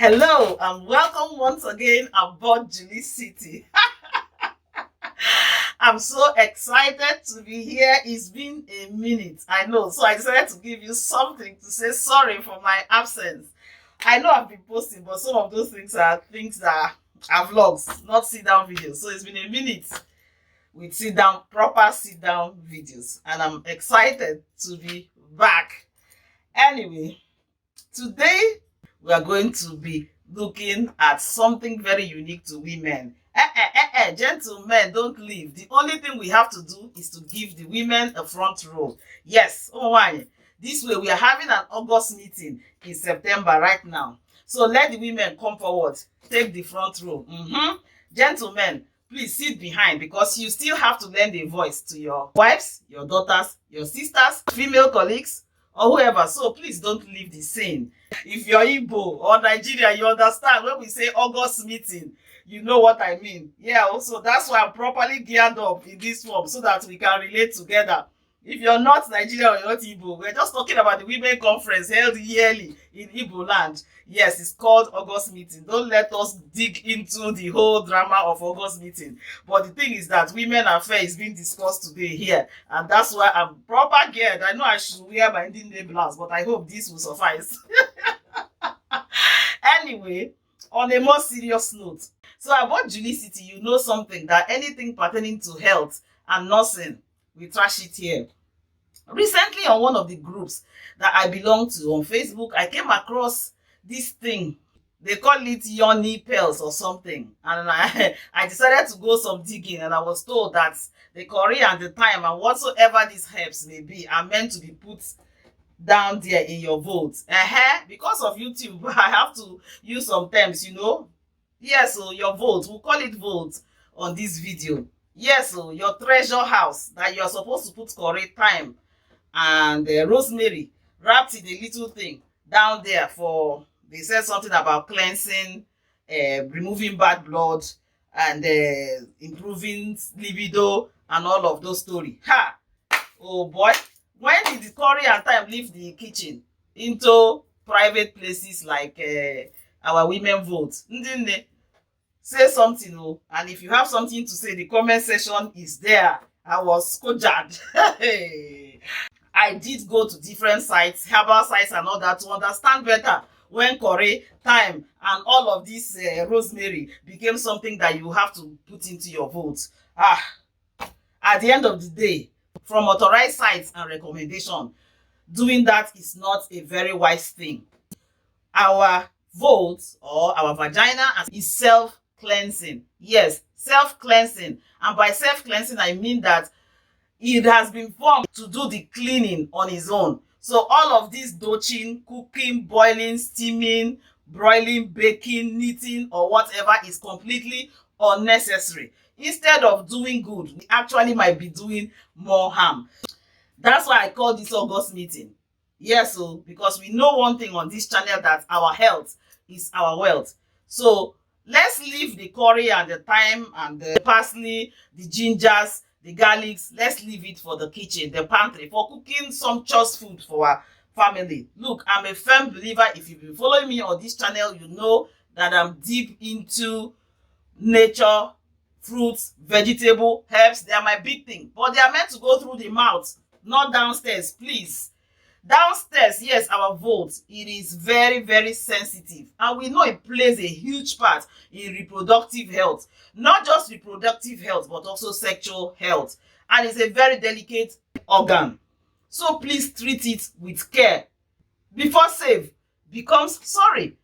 Hello and welcome once again aboard JulieCity. I'm so excited to be here. It's been a minute, I know, so I decided to give you something to say sorry for my absence. I know I've been posting, but some of those things are vlogs, not sit-down videos. So it's been a minute with proper sit-down videos, and I'm excited to be back. Anyway, today we are going to be looking at something very unique to women. Gentlemen, don't leave. The only thing we have to do is to give the women a front row. Yes, oh my. This way we are having an August meeting in September right now. So let the women come forward, take the front row. Gentlemen, please sit behind because you still have to lend a voice to your wives, your daughters, your sisters, female colleagues, or whoever. So please don't leave the scene. If you're Igbo or Nigeria, you understand when we say August meeting, you know what I mean. Yeah, also that's why I'm properly geared up in this form so that we can relate together. If you're not Nigeria or you're not Igbo, we're just talking about the women conference held yearly in Igbo land. Yes, it's called August meeting. Don't let us dig into the whole drama of August meeting. But the thing is that women affair is being discussed today here, and that's why I'm proper geared. I know I should wear my Indian name blouse, but I hope this will suffice. Anyway, on a more serious note, so about JulieCity, you know something, that anything pertaining to health and nursing, we trash it here. Recently, on one of the groups that I belong to on Facebook, I came across this thing. They call it Yoni pills or something. And I decided to go some digging, and I was told that the curry and the thyme and whatsoever these herbs may be are meant to be put down there in your votes. Because of YouTube, I have to use some terms, you know. Yes, so your vote, we'll call it vote on this video. Yes, so your treasure house that you're supposed to put curry, thyme, and rosemary wrapped in a little thing down there for, they said something about cleansing, removing bad blood, and improving libido, and all of those stories. Ha! Oh boy. When did the curry and thyme leave the kitchen into private places like our women vote? Say something, oh, and if you have something to say, the comment section is there. I was skojared. I did go to different sites, herbal sites and all that, to understand better when curry, thyme, and all of this rosemary became something that you have to put into your vote. At the end of the day, from authorized sites and recommendation, doing that is not a very wise thing. Our vote or our vagina is self-cleansing. Yes, self-cleansing. And by self-cleansing, I mean that it has been formed to do the cleaning on its own. So all of this doching, cooking, boiling, steaming, broiling, baking, knitting, or whatever is completely unnecessary. Instead of doing good, we actually might be doing more harm. That's why I call this August meeting. Yes, so because we know one thing on this channel, that our health is our wealth. So let's leave the curry and the thyme and the parsley, the gingers, the garlics. Let's leave it for the kitchen, the pantry, for cooking sumptuous food for our family. Look, I'm a firm believer. If you've been following me on this channel, you know that I'm deep into nature, fruits, vegetable, herbs. They are my big thing, but they are meant to go through the mouth, not downstairs, please. Downstairs, yes, our vote, it is very, very sensitive, and we know it plays a huge part in reproductive health. Not just reproductive health, but also sexual health, and it's a very delicate organ. So please treat it with care before save becomes sorry.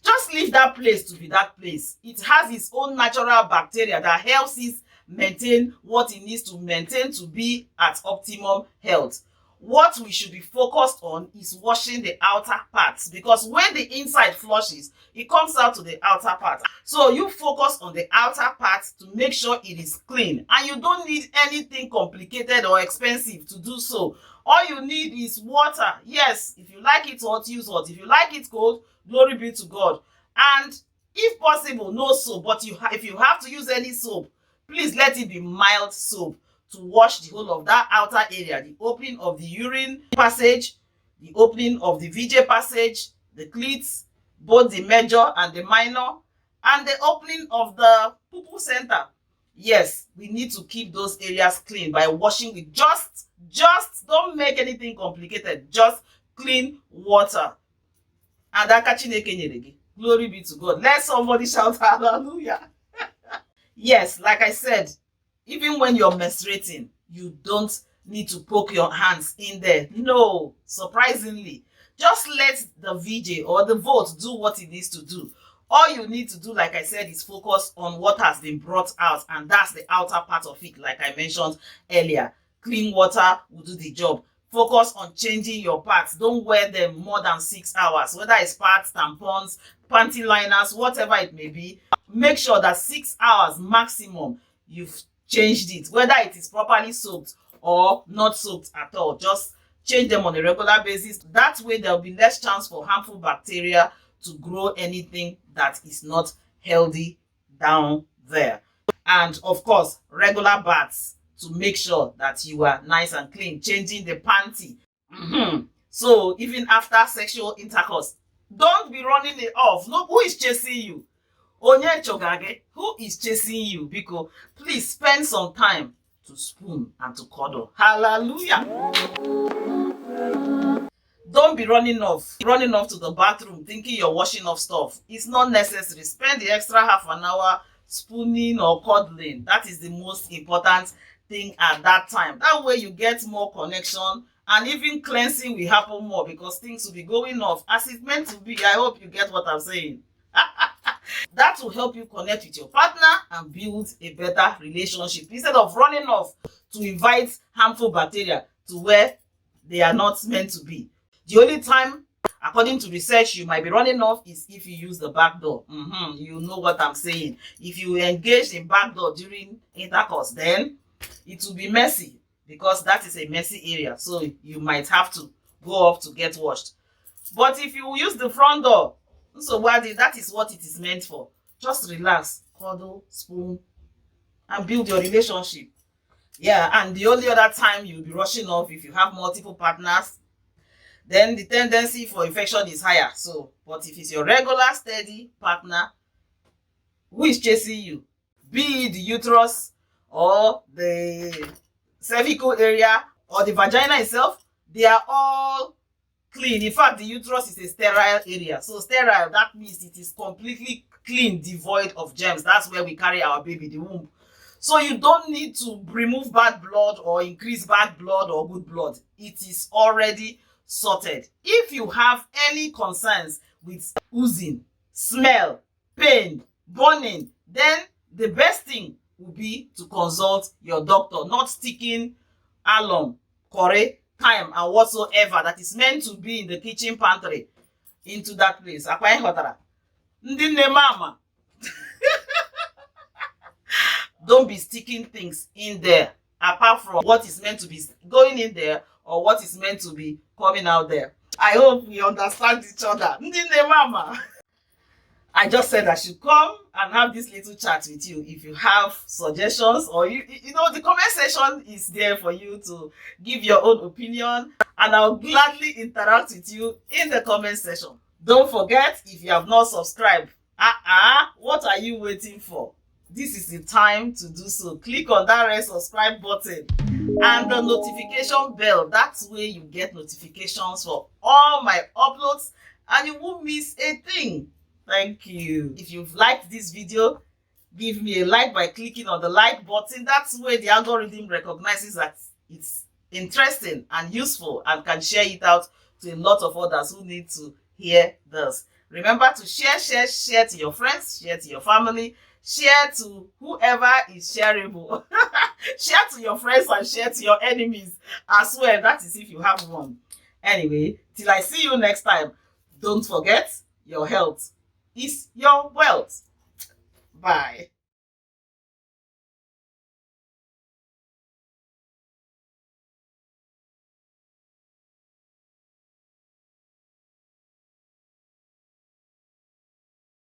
Just leave that place to be that place. It has its own natural bacteria that helps it maintain what it needs to maintain to be at optimum health. What we should be focused on is washing the outer parts, because when the inside flushes, it comes out to the outer part. So you focus on the outer parts to make sure it is clean, and you don't need anything complicated or expensive to do so. All you need is water. Yes, if you like it hot, use hot. If you like it cold, glory be to God. And if possible, no soap, but if you have to use any soap, please let it be mild soap to wash the whole of that outer area, the opening of the urine passage, the opening of the VJ passage, the cleats, both the major and the minor, and the opening of the poo-poo center. Yes, we need to keep those areas clean by washing with just don't make anything complicated, just clean water. And aka Chineke nyere gị. Glory be to God. Let somebody shout hallelujah. Yes, like I said, even when you're menstruating, you don't need to poke your hands in there. No, surprisingly, just let the VJ or the vote do what it needs to do. All you need to do, like I said, is focus on what has been brought out, and that's the outer part of it, like I mentioned earlier. Clean water will do the job. Focus on changing your pads. Don't wear them more than 6 hours, whether it's pads, tampons, panty liners, whatever it may be. Make sure that 6 hours maximum you've changed it, whether it is properly soaked or not soaked at all. Just change them on a regular basis. That way there will be less chance for harmful bacteria to grow anything that is not healthy down there. And of course, regular baths to make sure that you are nice and clean. Changing the panty. So even after sexual intercourse, don't be running it off. No, who is chasing you? Onye chogage, who is chasing you? Because please spend some time to spoon and to cuddle. Hallelujah. Don't be running off to the bathroom thinking you're washing off stuff. It's not necessary. Spend the extra half an hour spooning or cuddling. That is the most important thing at that time. That way you get more connection, and even cleansing will happen more because things will be going off as it's meant to be. I hope you get what I'm saying. That will help you connect with your partner and build a better relationship instead of running off to invite harmful bacteria to where they are not meant to be. The only time, according to research, you might be running off is if you use the back door. You know what I'm saying. If you engage in back door during intercourse, then it will be messy because that is a messy area. So you might have to go off to get washed. But if you use the front door, so that is what it is meant for. Just relax, cuddle, spoon, and build your relationship. Yeah, and the only other time you'll be rushing off if you have multiple partners, then the tendency for infection is higher. So, but if it's your regular, steady partner who is chasing you, be it the uterus or the cervical area or the vagina itself, they are all clean. In fact, the uterus is a sterile area. So sterile, that means it is completely clean, devoid of germs. That's where we carry our baby, the womb. So you don't need to remove bad blood or increase bad blood or good blood. It is already sorted. If you have any concerns with oozing, smell, pain, burning, then the best thing would be to consult your doctor, not sticking alum, curry, thyme, and whatsoever that is meant to be in the kitchen pantry into that place. Don't be sticking things in there apart from what is meant to be going in there or what is meant to be coming out there. I hope we understand each other. I just said I should come and have this little chat with you. If you have suggestions or you know, the comment section is there for you to give your own opinion, and I'll gladly interact with you in the comment section. Don't forget, if you have not subscribed, what are you waiting for? This is the time to do so. Click on that red subscribe button and the notification bell. That's where you get notifications for all my uploads and you won't miss a thing. Thank you. If you've liked this video, give me a like by clicking on the like button. That's where the algorithm recognizes that it's interesting and useful and can share it out to a lot of others who need to hear this. Remember to share to your friends, share to your family, share to whoever is shareable. Share to your friends and share to your enemies as well. That is if you have one. Anyway, till I see you next time, don't forget, your health is your wealth. Bye.